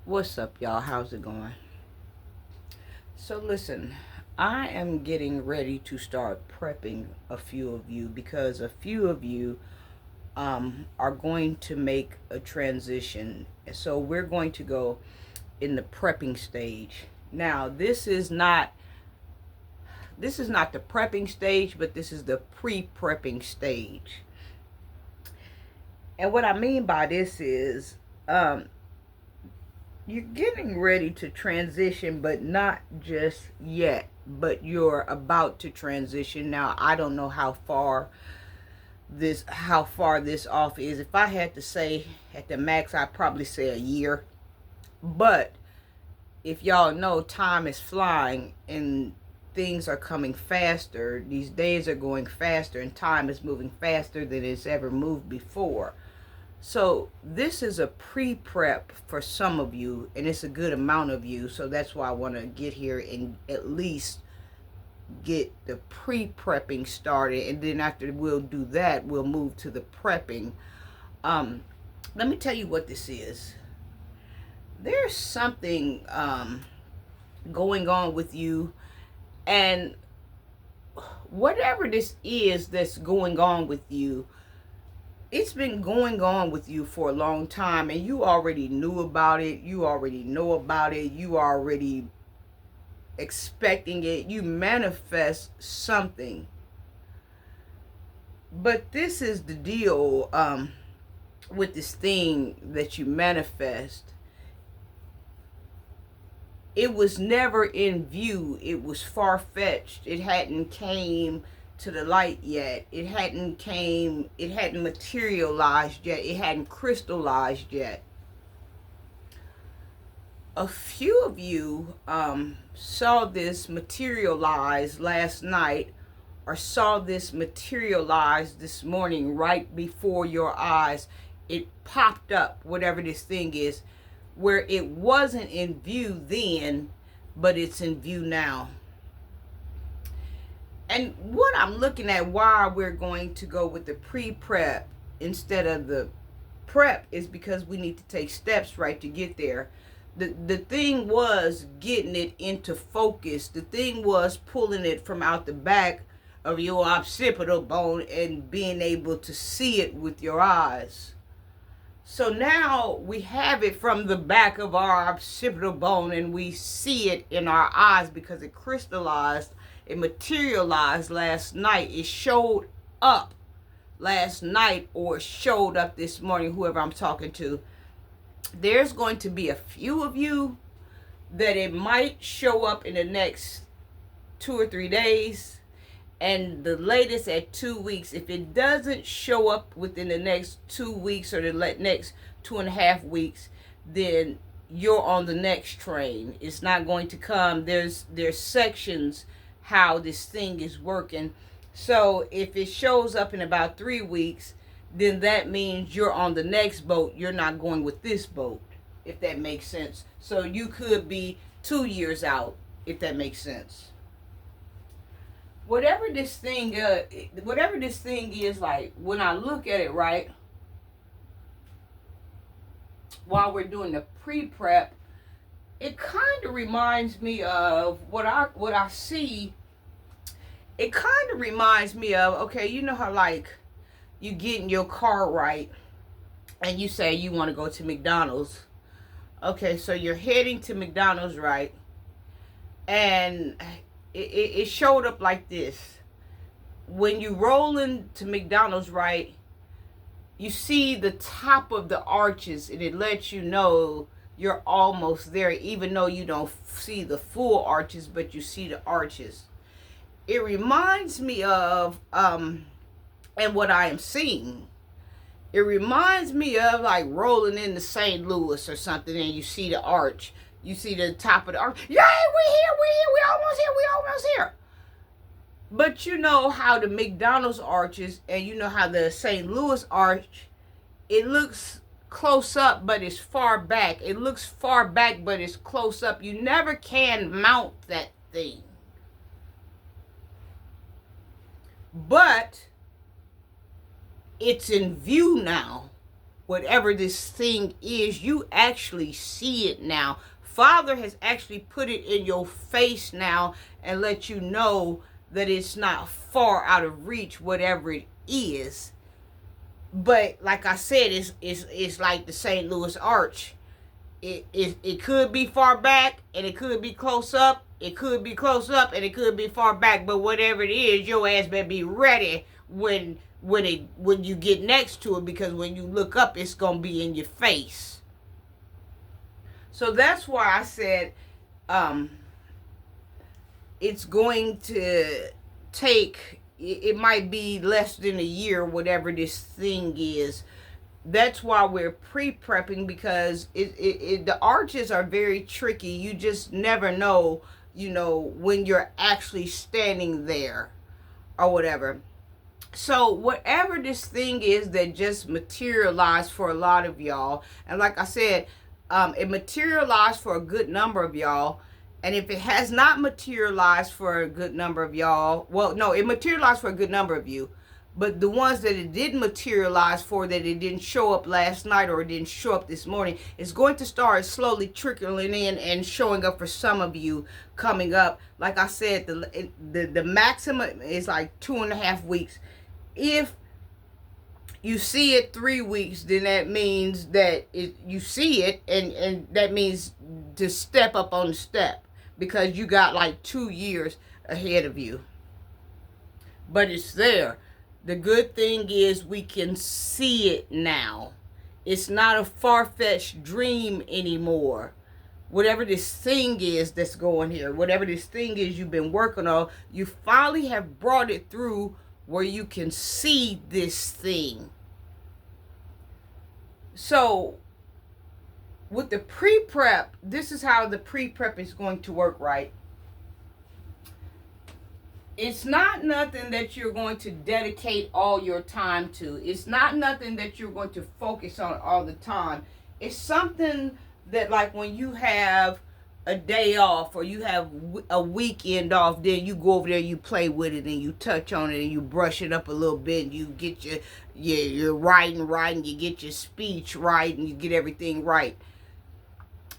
What's up, y'all? How's it going? So, listen, I am getting ready to start prepping a few of you because a few of you are going to make a transition. So, we're going to go in the prepping stage. Now, this is not the prepping stage, but this is the pre-prepping stage. And what I mean by this is um, you're getting ready to transition, but not just yet, but you're about to transition. Now, I don't know how far this off is. If I had to say at the max, I'd probably say a year. But if y'all know, time is flying and things are coming faster. These days are going faster and time is moving faster than it's ever moved before. So this is a pre-prep for some of you, and it's a good amount of you. So that's why I want to get here and at least get the pre-prepping started, and then after we'll do that, we'll move to the prepping. Um, Let me tell you what this is. There's something going on with you, and whatever this is that's going on with you, it's been going on with you for a long time, and you already knew about it. You already know about it. You already expecting it. You manifest something. But this is the deal with this thing that you manifest. It was never in view. It was far-fetched. It hadn't came to the light yet. It hadn't materialized yet. It hadn't crystallized yet. A few of you saw this materialize last night, or saw this materialize this morning right before your eyes. It popped up, whatever this thing is, where it wasn't in view then, but it's in view now. And what I'm looking at, why we're going to go with the pre-prep instead of the prep, is because we need to take steps right to get there. The thing was getting it into focus. The thing was pulling it from out the back of your occipital bone and being able to see it with your eyes. So now we have it from the back of our occipital bone and we see it in our eyes because it crystallized, it materialized last night. It showed up last night, or it showed up this morning, whoever I'm talking to. There's going to be a few of you that it might show up in the next 2 or 3 days, and the latest at 2 weeks. If it doesn't show up within the next 2 weeks or the next 2.5 weeks, then you're on the next train. It's not going to come. There's sections how this thing is working. So if it shows up in about 3 weeks, then that means you're on the next boat. You're not going with this boat, if that makes sense. So you could be 2 years out, if that makes sense. Whatever this thing is, like when I look at it, right, while we're doing the pre-prep, it kind of reminds me of what I see. It kind of reminds me of, okay, you know how like you get in your car, right, and you say you want to go to McDonald's. Okay, so you're heading to McDonald's, right, and it showed up like this. When you roll into McDonald's, right, you see the top of the arches, and it lets you know you're almost there, even though you don't see the full arches, but you see the arches. It reminds me of, and what I am seeing, it reminds me of like rolling into St. Louis or something, and you see the arch. You see the top of the arch. Yay, we almost here. But you know how the McDonald's arches, and you know how the St. Louis arch, it looks close up, but it's far back. It looks far back, but it's close up. You never can mount that thing. But it's in view now. whatever this thing is, you actually see it now. Father has actually put it in your face now and let you know that it's not far out of reach, whatever it is. But like I said, it's like the St. Louis Arch. It could be far back and it could be close up. It could be close up and it could be far back. But whatever it is, your ass better be ready when you get next to it, because when you look up, it's gonna be in your face. So that's why I said it's going to take, it might be less than a year, whatever this thing is. That's why we're pre-prepping, because the arches are very tricky. You just never know, when you're actually standing there or whatever. So whatever this thing is that just materialized for a lot of y'all, and like I said, it materialized for a good number of y'all. And if it has not materialized for a good number of y'all, well, no, it materialized for a good number of you. But the ones that it didn't materialize for, that it didn't show up last night or it didn't show up this morning, it's going to start slowly trickling in and showing up for some of you coming up. Like I said, the maximum is like 2.5 weeks. If you see it 3 weeks, then that means that you see it, and that means to step up on the step, because you got like 2 years ahead of you. But it's there. The good thing is we can see it now. It's not a far-fetched dream anymore. Whatever this thing is that's going here, whatever this thing is you've been working on, you finally have brought it through where you can see this thing. So with the pre-prep, this is how the pre-prep is going to work, right? It's not nothing that you're going to dedicate all your time to. It's not nothing that you're going to focus on all the time. It's something that, like, when you have a day off or you have a weekend off, then you go over there, you play with it, and you touch on it, and you brush it up a little bit, and you get your writing right, and you get your speech right, and you get everything right,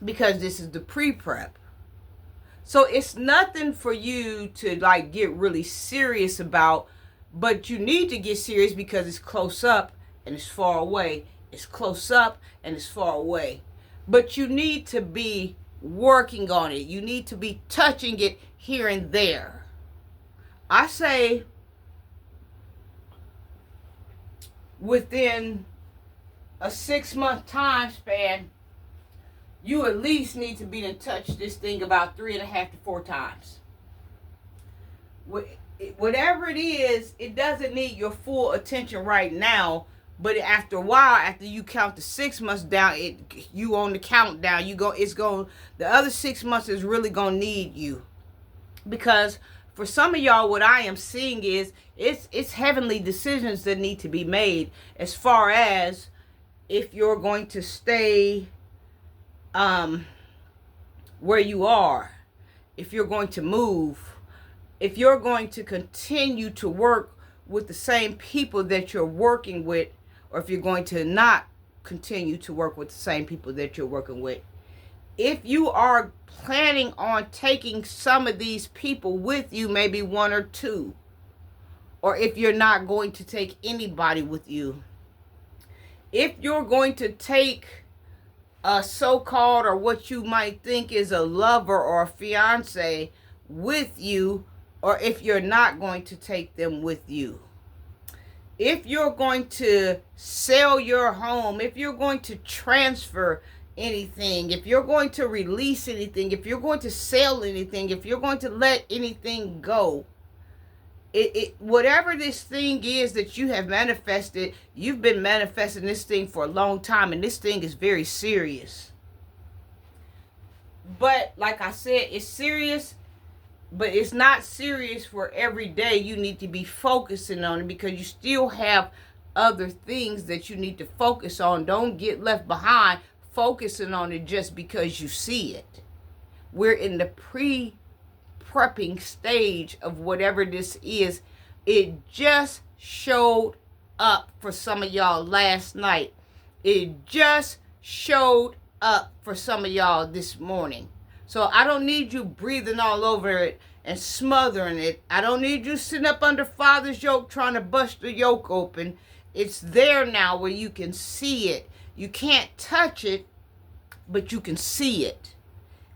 because this is the pre-prep. So it's nothing for you to like get really serious about, but you need to get serious because it's close up and it's far away. It's close up and it's far away. But you need to be working on it. You need to be touching it here and there. I say within a 6-month time span, you at least need to be to touch this thing about 3.5 to 4 times. Whatever it is, it doesn't need your full attention right now. But after a while, after you count the 6 months down, you on the countdown. The other 6 months is really gonna need you, because for some of y'all, what I am seeing is it's heavenly decisions that need to be made, as far as if you're going to stay where you are, if you're going to move, if you're going to continue to work with the same people that you're working with, or if you're going to not continue to work with the same people that you're working with. If you are planning on taking some of these people with you, maybe 1 or 2, or if you're not going to take anybody with you, if you're going to take a so-called, or what you might think is a lover or a fiance with you, or if you're not going to take them with you. If you're going to sell your home, if you're going to transfer anything, if you're going to release anything, if you're going to sell anything, if you're going to let anything go, whatever this thing is that you have manifested, you've been manifesting this thing for a long time, and this thing is very serious. But like I said, it's serious, but it's not serious for every day. You need to be focusing on it, because you still have other things that you need to focus on. Don't get left behind focusing on it just because you see it. We're in the prepping stage of whatever this is. It just showed up for some of y'all last night. It just showed up for some of y'all this morning. So I don't need you breathing all over it and smothering it. I don't need you sitting up under Father's yoke trying to bust the yoke open. It's there now where you can see it. You can't touch it, but you can see it.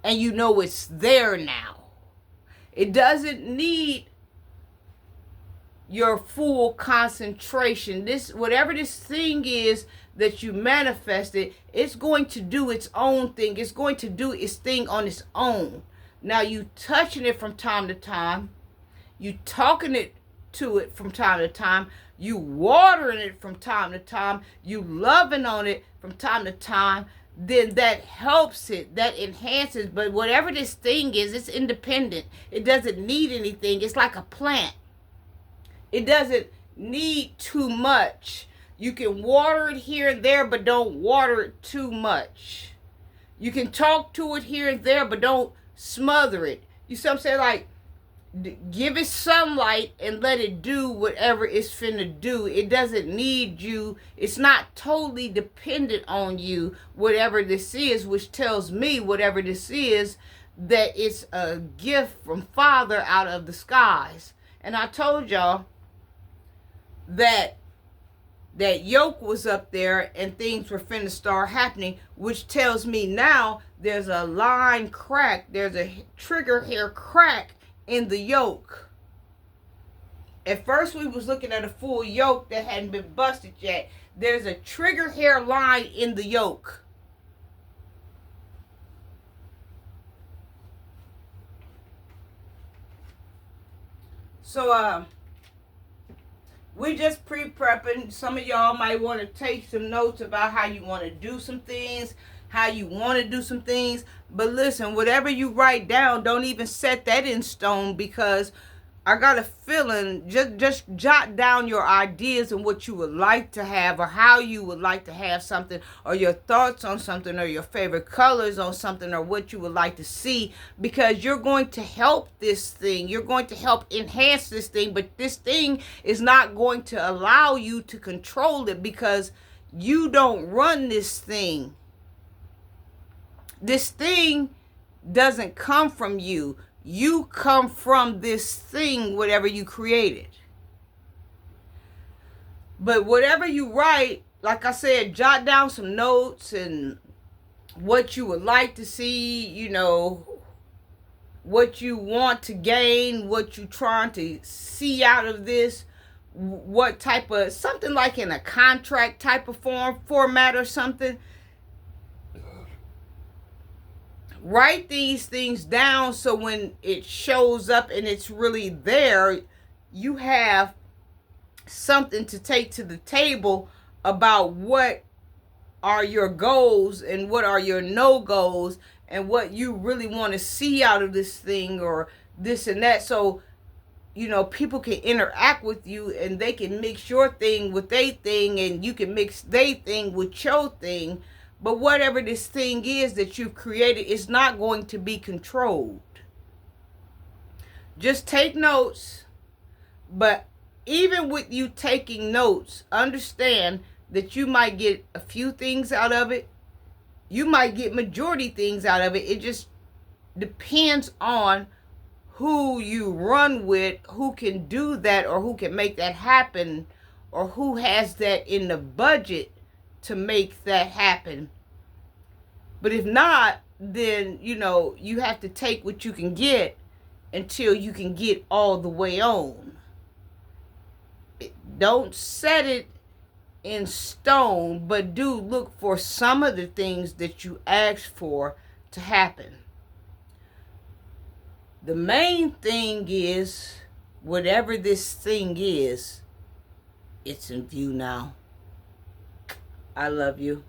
And you know it's there now. It doesn't need your full concentration. This, whatever this thing is that you manifested, it's going to do its own thing. It's going to do its thing on its own. Now you touching it from time to time, you talking it to it from time to time, you watering it from time to time, you loving on it from time to time, then that helps it, that enhances. But whatever this thing is, it's independent. It doesn't need anything. It's like a plant. It doesn't need too much. You can water it here and there, but don't water it too much. You can talk to it here and there, but don't smother it. You see what I'm saying? Like, give it sunlight and let it do whatever it's finna do. It doesn't need you. It's not totally dependent on you, whatever this is, which tells me whatever this is, that it's a gift from Father out of the skies. And I told y'all that yoke was up there and things were finna start happening, which tells me now there's a line crack, there's a trigger hair crack in the yoke. At first we was looking at a full yoke that hadn't been busted yet. There's a trigger hair line in the yoke. So we're just pre-prepping. Some of y'all might want to take some notes about how you want to do some things, But listen, whatever you write down, don't even set that in stone, because I got a feeling, just jot down your ideas and what you would like to have, or how you would like to have something, or your thoughts on something, or your favorite colors on something, or what you would like to see, because you're going to help this thing. You're going to help enhance this thing, but this thing is not going to allow you to control it, because you don't run this thing. This thing doesn't come from you. You come from this thing, whatever you created. But whatever you write, like I said, jot down some notes and what you would like to see, you know, what you want to gain, what you're trying to see out of this, what type of, something like in a contract type of format or something. Write these things down so when it shows up and it's really there, you have something to take to the table about what are your goals and what are your no-goes and what you really want to see out of this thing or this and that. So, you know, people can interact with you and they can mix your thing with their thing and you can mix their thing with your thing. But whatever this thing is that you've created is not going to be controlled. Just take notes. But even with you taking notes, understand that you might get a few things out of it. You might get majority things out of it. It just depends on who you run with, who can do that or who can make that happen, or who has that in the budget to make that happen. But if not, then, you know, you have to take what you can get until you can get all the way on. Don't set it in stone, but do look for some of the things that you asked for to happen. The main thing is, whatever this thing is, it's in view now. I love you.